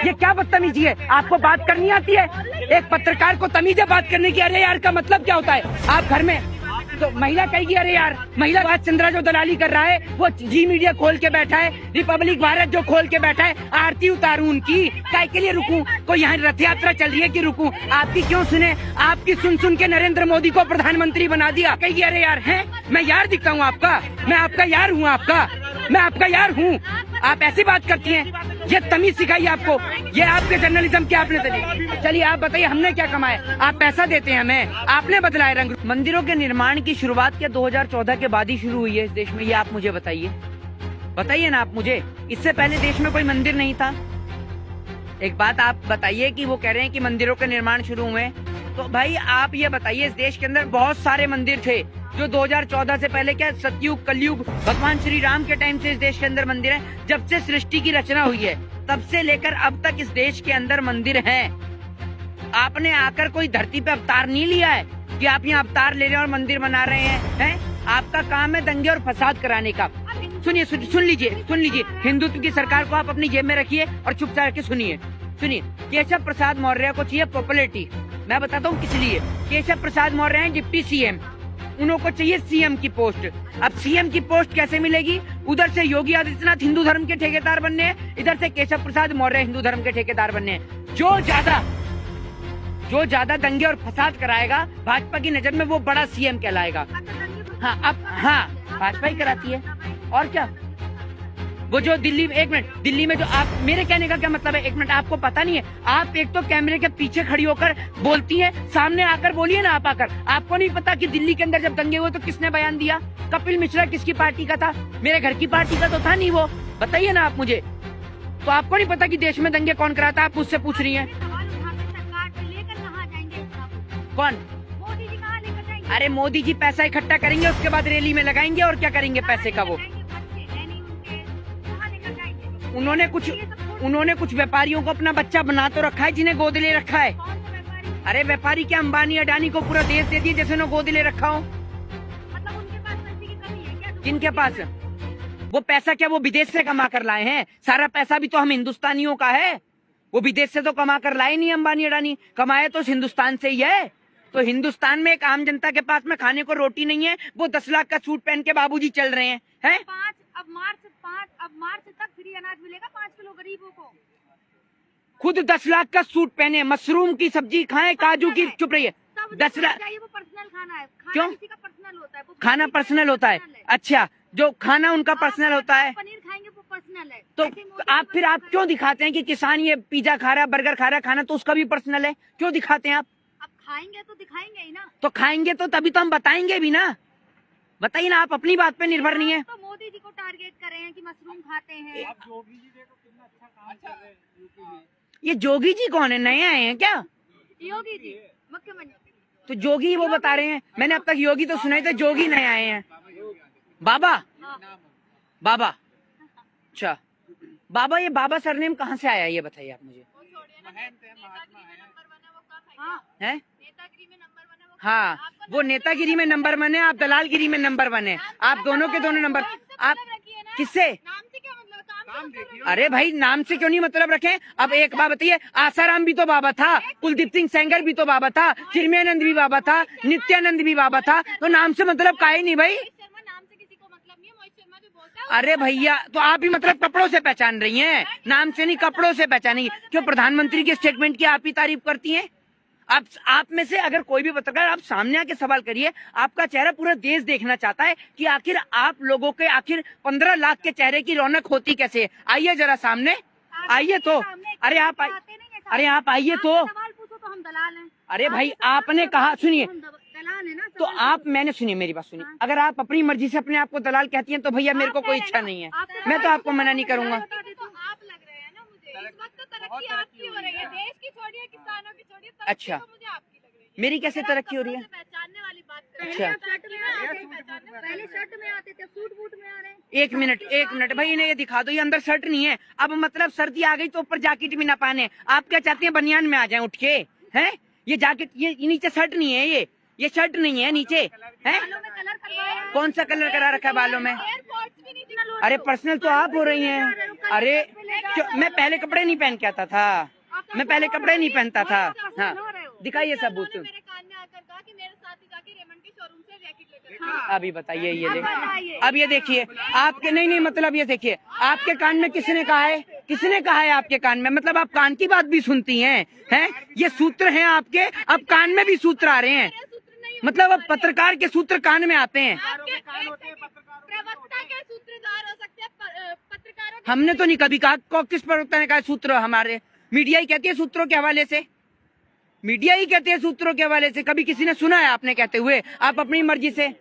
ये क्या बदतमीजी है? आपको बात करनी आती है? एक पत्रकार को तमीज है बात करने की? अरे यार का मतलब क्या होता है? आप घर में तो महिला कहेगी अरे यार, महिला बात चंद्रा जो दलाली कर रहा है वो जी मीडिया खोल के बैठा है, रिपब्लिक भारत जो खोल के बैठा है, आरती उतारूं उनकी, काय के लिए रुकूं? कोई यहाँ रथ यात्रा चल रही है कि रुकूं? आपकी क्यों सुने? आपकी सुन के नरेंद्र मोदी को प्रधानमंत्री बना दिया। कहिए अरे यार है, मैं यार दिखता हूँ आपका? मैं आपका यार हूँ? मैं आपका यार हूँ? आप ऐसी बात करती हैं? ये तमीज सिखाई आपको? ये आपके जर्नलिज्म के आपने तरीके। चलिए आप बताइए हमने क्या कमाया? आप पैसा देते हैं हमें, आपने बदलाए रंग। मंदिरों के निर्माण की शुरुआत क्या 2014 के बाद ही शुरू हुई है इस देश में? ये आप मुझे बताइए ना आप मुझे। इससे पहले देश में कोई मंदिर नहीं था। एक बात आप बताइए कि वो कह रहे हैं कि मंदिरों के निर्माण शुरू हुए, तो भाई आप ये बताइए इस देश के अंदर बहुत सारे मंदिर थे जो 2014 से पहले, क्या सतयुग कलयुग भगवान श्री राम के टाइम से इस देश के अंदर मंदिर है। जब से सृष्टि की रचना हुई है तब से लेकर अब तक इस देश के अंदर मंदिर हैं। आपने आकर कोई धरती पे अवतार नहीं लिया है कि आप यहाँ अवतार ले रहे हैं और मंदिर बना रहे हैं। आपका काम है दंगे और फसाद कराने का। सुन लीजिए हिंदुत्व की सरकार को आप अपनी जेब में रखिए और चुपचाप के सुनिए। केशव प्रसाद मौर्य को चाहिए पॉपुलैरिटी। मैं बताता हूँ किस लिए। केशव प्रसाद मौर्य हैं डिप्टी सीएम, उनको चाहिए सीएम की पोस्ट। अब सीएम की पोस्ट कैसे मिलेगी? उधर से योगी आदित्यनाथ हिंदू धर्म के ठेकेदार बनने हैं, इधर से केशव प्रसाद मौर्य हिंदू धर्म के ठेकेदार बनने हैं। जो ज्यादा दंगे और फसाद कराएगा भाजपा की नजर में वो बड़ा सीएम कहलाएगा। हाँ भाजपा ही कराती है और क्या। वो जो दिल्ली में जो आप, मेरे कहने का क्या मतलब है, एक मिनट, आपको पता नहीं है? आप एक तो कैमरे के पीछे खड़ी होकर बोलती हैं, सामने आकर बोलिए ना आप आकर। आपको नहीं पता कि दिल्ली के अंदर जब दंगे हुए तो किसने बयान दिया? कपिल मिश्रा किसकी पार्टी का था? मेरे घर की पार्टी का तो था नहीं वो। बताइए ना आप मुझे। तो आपको नहीं पता कि देश में दंगे कौन कराता? आप मुझसे पूछ रही हैं कौन? अरे मोदी जी पैसा इकट्ठा करेंगे, उसके बाद रैली में लगाएंगे और क्या करेंगे पैसे का? वो उन्होंने कुछ व्यापारियों को अपना बच्चा बना तो रखा है जिन्हें गोद ले रखा है। अरे व्यापारी क्या अंबानी अडानी को पूरा देश दे दिए जैसे उन्होंने गोद ले रखा हो? जिनके पास वो पैसा क्या वो विदेश से कमा कर लाए हैं? सारा पैसा भी तो हम हिंदुस्तानियों का है। वो विदेश से तो कमा कर लाए नहीं अंबानी अडानी, कमाए तो हिंदुस्तान से ही है। तो हिंदुस्तान में एक आम जनता के पास में खाने को रोटी नहीं है, वो 10 लाख का सूट पहन के बाबूजी चल रहे हैं। अब मार्च तक फ्री अनाज मिलेगा 5 किलो गरीबों को। खुद 10 लाख का सूट पहने, मशरूम की सब्जी खाएं, काजू की, चुप रहिए। 10 लाख वो पर्सनल खाना है। क्यों? किसी का पर्सनल होता है वो। खाना पर्सनल होता है? अच्छा, जो खाना उनका पर्सनल होता है, पनीर खाएंगे वो पर्सनल है। तो आप क्यों दिखाते हैं कि किसान ये पिज्जा खा रहा है, बर्गर खा रहा है, खाना तो उसका भी पर्सनल है? क्यों दिखाते हैं आप? अब खाएंगे तो दिखाएंगे ही ना। तो खाएंगे तो तभी तो हम बताएंगे भी ना। बताइए ना, आप अपनी बात पे निर्भर नहीं है। तो मोदी जी को टारगेट कर रहे हैं कि मशरूम खाते हैं। जोगी जी देखो कितना अच्छा काम कर रहे हैं यूपी में। ये जोगी जी कौन है? नए आए हैं क्या? योगी जी मुख्यमंत्री। तो जोगी वो बता रहे हैं, मैंने अब तक योगी तो सुना ही था, जोगी नए आए हैं। बाबा अच्छा बाबा, ये बाबा सरनेम कहाँ से आया ये बताइए आप मुझे। है हाँ, वो नेतागिरी में नंबर 1 है, आप दलालगिरी में नंबर 1 है। आप दोनों के दोनों नंबर। आप किससे? अरे भाई नाम से क्यों नहीं मतलब रखें? अब एक बात बताइए, आसाराम भी तो बाबा था, कुलदीप सिंह सेंगर भी तो बाबा था, चिन्मयानंद भी बाबा था, नित्यानंद भी बाबा था, तो नाम से मतलब काहे नहीं भाई? अरे भैया तो आप भी मतलब कपड़ों से पहचान रही हैं, नाम से नहीं कपड़ों से पहचानेंगी। क्यों प्रधानमंत्री के स्टेटमेंट की आप ही तारीफ करती हैं? आप में से अगर कोई भी पत्रकार, आप सामने आके सवाल करिए। आपका चेहरा पूरा देश देखना चाहता है कि आखिर आप लोगों के आखिर 15 लाख के चेहरे की रौनक होती कैसे है। आइए जरा सामने आइए तो। अरे आप आइए तो। हम दलाल हैं। अरे भाई आपने कहा, सुनिए तो आप, मैंने सुनिए मेरी बात सुनिए। अगर आप अपनी मर्जी से अपने आप को दलाल कहती हैं तो भैया मेरे को कोई इच्छा नहीं है, मैं तो आपको मना नहीं करूंगा। आप लग रहे हैं ना मुझे। इस वक्त तो तरक्की आपकी हो रही है, देश की छोड़िए, किसानों की छोड़िए, अच्छा मुझे आपकी लग रही है। मेरी कैसे तरक्की हो रही है? पहचानने वाली बात कर। अच्छा पहले शर्ट में आते थे, सूट बूट में आ रहे हैं। एक मिनट भाई, इन्हें ये दिखा दो, ये अंदर शर्ट नहीं है। अब मतलब सर्दी आ गई तो ऊपर जैकेट भी ना पहने। आप क्या चाहते हैं बनियान में आ जाए उठ के? हैं ये जैकेट, ये नीचे शर्ट नहीं है, ये शर्ट नहीं है नीचे है। कौन सा कलर करा रखा है बालों में? एयरपोर्ट्स भी नहीं दिखा। अरे पर्सनल तो आप हो रही हैं। अरे मैं पहले कपड़े नहीं पहन के आता था, मैं पहले कपड़े नहीं पहनता था। हाँ दिखाइए सबूत। मेरे कान में आकर कहा कि मेरे साथ ही जाके रेमंड के शोरूम से जैकेट लेकर अभी बताइए, ये देखिए, अब ये देखिए आपके, नहीं मतलब ये देखिए आपके कान में किसने कहा है, किसने कहा है आपके कान में? मतलब आप कान की बात भी सुनती हैं? ये सूत्र हैं आपके, अब कान में भी सूत्र आ रहे हैं, मतलब अब पत्रकार के सूत्र कान में आते हैं। प्रवक्ता के सूत्रधार हो सकते हैं पत्रकारों। हमने तो नहीं कभी कहा, किस प्रवक्ता ने कहा सूत्र? हमारे मीडिया ही कहती है सूत्रों के हवाले से, मीडिया ही कहते हैं सूत्रों के हवाले से। कभी किसी ने सुना है आपने कहते हुए? आप अपनी मर्जी से।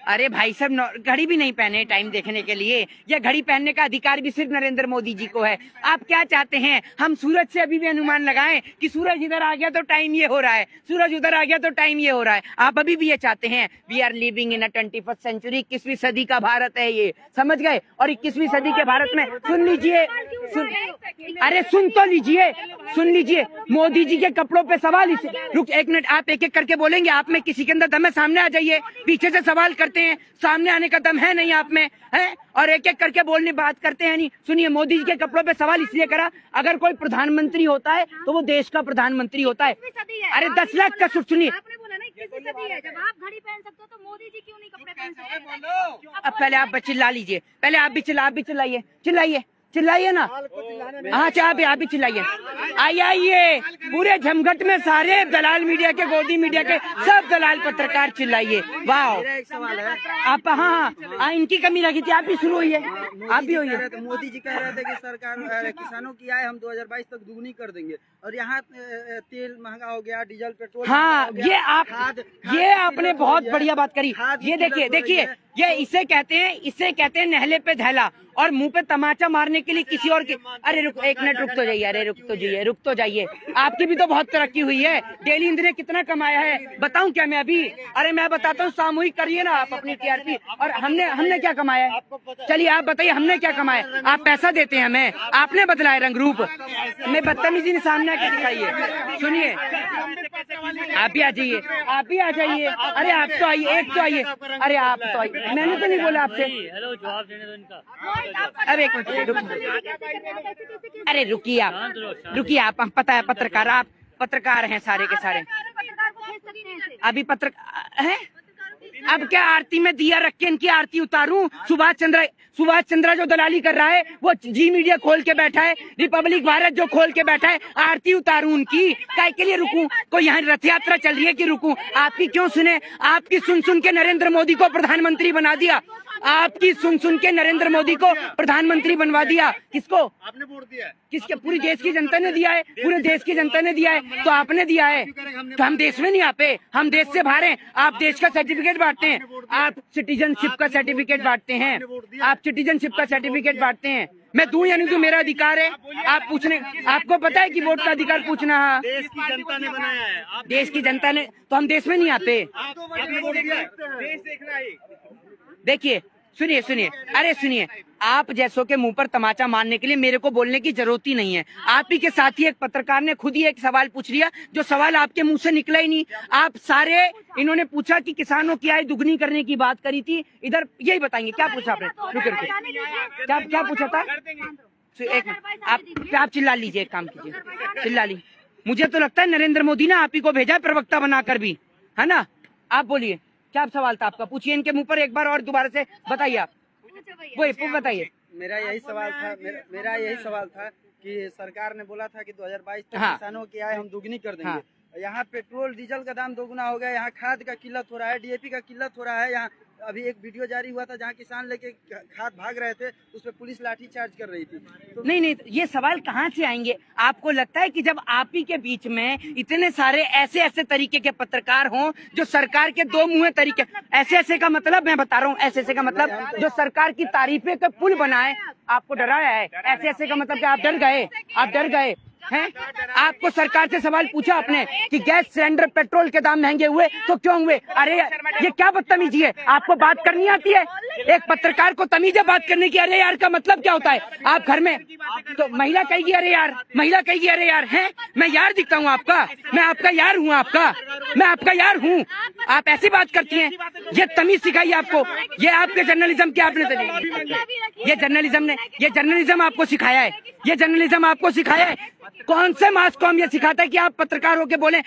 अरे भाई साहब घड़ी भी नहीं पहने टाइम देखने के लिए, यह घड़ी पहनने का अधिकार भी सिर्फ नरेंद्र मोदी जी को है। आप क्या चाहते हैं हम सूरज से अभी भी अनुमान लगाएं कि सूरज इधर आ गया तो टाइम ये हो रहा है, सूरज उधर आ गया तो टाइम ये हो रहा है? आप अभी भी ये चाहते हैं? We are living in a 21st century, 21वीं सदी का भारत है ये, समझ गए? और 21वीं सदी के भारत में सुन लीजिए, अरे सुन तो लीजिए, सुन लीजिए, मोदी जी के कपड़ों पे सवाल। रुक एक मिनट, आप एक एक करके बोलेंगे। आप में किसी के अंदर दम है? सामने आ जाइए, पीछे से सवाल करते हैं, सामने आने का दम है नहीं आप में, है? और एक एक करके बोलने बात करते हैं नहीं। सुनिए, मोदी जी के कपड़ों पे सवाल इसलिए करा, अगर कोई प्रधानमंत्री होता है तो वो देश का प्रधानमंत्री होता है। अरे 10 लाख का सुनिए, जब आप घड़ी पहन सकते हो तो मोदी जी क्यों नहीं कपड़े पहन सकते? अब पहले आप चिल्ला लीजिए, पहले आप भी चिल्लाइए, चिल्लाइए ना। हाँ आप भी चिल्लाइए। आइए पूरे झमघट में सारे दलाल मीडिया के, गोदी मीडिया के सब दलाल पत्रकार चिल्लाइए। वाह, आप हाँ इनकी कमी लगी थी, आप भी शुरू होइए, आप भी होइए। मोदी जी कह रहे थे कि सरकार किसानों की आय हम 2022 तक दुगनी कर देंगे, और यहाँ तेल महंगा हो गया, डीजल पेट्रोल। हाँ ये आपने बहुत बढ़िया बात करी। ये देखिए ये इसे कहते हैं नहले पे धैला, और मुंह पे तमाचा मारने के लिए किसी और के। अरे एक मिनट रुक तो जाइए, अरे रुक तो जाइए। आपकी भी तो बहुत तरक्की हुई है। डेली इंद ने कितना कमाया है बताऊं क्या मैं अभी? अरे मैं बताता हूँ, सामूहिक करिए ना आप अपनी टीआरपी। और हमने क्या कमाया है? चलिए आप बताइए हमने क्या कमाया? आप पैसा देते हैं हमें, आपने बदला है रंग रूप। मैं बदतमीजी सामने आके दिखाइए। सुनिए, आप भी आ जाइए, अरे आप तो आइए, एक तो आइए, अरे आप तो आइए, मैंने तो नहीं बोला आपसे। हेलो, जवाब देने दो इनका। अब एक मिनट, अरे रुकिए आप पता है पत्रकार, आप पत्रकार हैं सारे के सारे। अभी पत्रकार हैं, अब क्या आरती में दिया रख के इनकी आरती उतारूं? सुभाष चंद्रा जो दलाली कर रहा है, वो जी मीडिया खोल के बैठा है, रिपब्लिक भारत जो खोल के बैठा है, आरती उतारूं उनकी? काय के लिए रुकूं? कोई यहाँ रथ यात्रा चल रही है कि रुकूं? आपकी क्यों सुने? आपकी सुन के नरेंद्र मोदी को प्रधानमंत्री बना दिया, आपकी सुन के नरेंद्र मोदी को प्रधानमंत्री बनवा दिया। किसको आपने वोट दिया है? किसके? पूरी देश की जनता ने दिया है, पूरे देश की जनता ने दिया है। तो आपने दिया है तो हम देश में नहीं आते, हम देश से बाहर हैं। आप देश का सर्टिफिकेट बांटते हैं, आप सिटीजनशिप का सर्टिफिकेट बांटते हैं, आप सिटीजनशिप का सर्टिफिकेट बांटते हैं। मैं दूं या नहीं दूं, मेरा अधिकार है। आप पूछने, आपको पता है कि वोट का अधिकार पूछना है? देश की जनता ने बनाया है। देश की जनता ने, तो हम देश में नहीं आते। आपने वोट दिया है? देश देख रहा है। देखिए सुनिए, अरे सुनिए, आप जैसों के मुंह पर तमाचा मारने के लिए मेरे को बोलने की जरूरत ही नहीं है। आप ही के साथ ही एक पत्रकार ने खुद ही एक सवाल पूछ लिया, जो सवाल आपके मुंह से निकला ही नहीं। आप सारे, इन्होंने पूछा कि किसानों की आय दुगनी करने की बात करी थी, इधर यही बताएंगे क्या पूछा आपने? रुक क्या पूछा था? एक मिनट, आप चिल्ला लीजिए, एक काम कीजिए, चिल्ला लीजिए। मुझे तो लगता है नरेंद्र मोदी ने आप ही को भेजा है प्रवक्ता बनाकर भी, है ना? आप बोलिए, क्या सवाल था आपका? पूछिए इनके मुंह पर एक बार और दोबारा से बताइए। आप वही बताइए। मेरा यही सवाल था कि सरकार ने बोला था कि 2022 तक हाँ। किसानों की आय हम दुगनी कर देंगे। हाँ। यहाँ पेट्रोल डीजल का दाम दोगुना हो गया, यहाँ खाद का किल्लत हो रहा है, डीएपी का किल्लत हो रहा है। यहाँ अभी एक वीडियो जारी हुआ था जहाँ किसान लेके खाद भाग रहे थे, उस पर पुलिस लाठी चार्ज कर रही थी। तो नहीं, ये सवाल कहाँ से आएंगे? आपको लगता है कि जब आप ही के बीच में इतने सारे ऐसे तरीके के पत्रकार हों जो सरकार के दो मुंह तरीके, ऐसे का मतलब मैं बता रहा हूँ, ऐसे का मतलब जो सरकार की तारीफे का पुल बनाए, आपको डराया है। ऐसे का मतलब कि आप डर गए हैं? आपको सरकार से सवाल पूछा आपने कि गैस सिलेंडर पेट्रोल के दाम महंगे हुए तो क्यों हुए? अरे ये क्या बदतमीजी है? आपको बात करनी आती है? एक पत्रकार को तमीज़ है बात करने की। अरे यार का मतलब क्या होता है? आप घर में तो महिला कहेगी अरे यार, महिला कहेगी अरे यार, है मैं यार दिखता हूँ आपका, मैं आपका यार हूँ, मैं आपका यार हूँ। आप ऐसी बात करती हैं, ये तमीज सिखाई आपको? ये आपके जर्नलिज्म के आपने ये जर्नलिज्म आपको सिखाया है, ये जर्नलिज्म आपको सिखाया है? कौन से मास कॉम ये सिखाता है कि आप पत्रकार होके बोले?